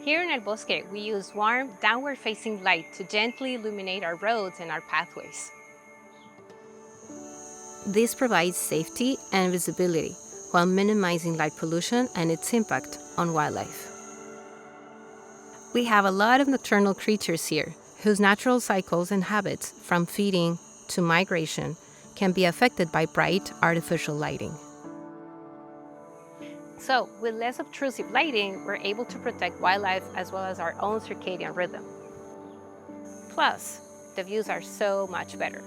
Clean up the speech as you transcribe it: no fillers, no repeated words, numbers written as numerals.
Here in El Bosque, we use warm, downward-facing light to gently illuminate our roads and our pathways. This provides safety and visibility while minimizing light pollution and its impact on wildlife. We have a lot of nocturnal creatures here whose natural cycles and habits, from feeding to migration, can be affected by bright artificial lighting. So, with less obtrusive lighting, we're able to protect wildlife as well as our own circadian rhythm. Plus, the views are so much better.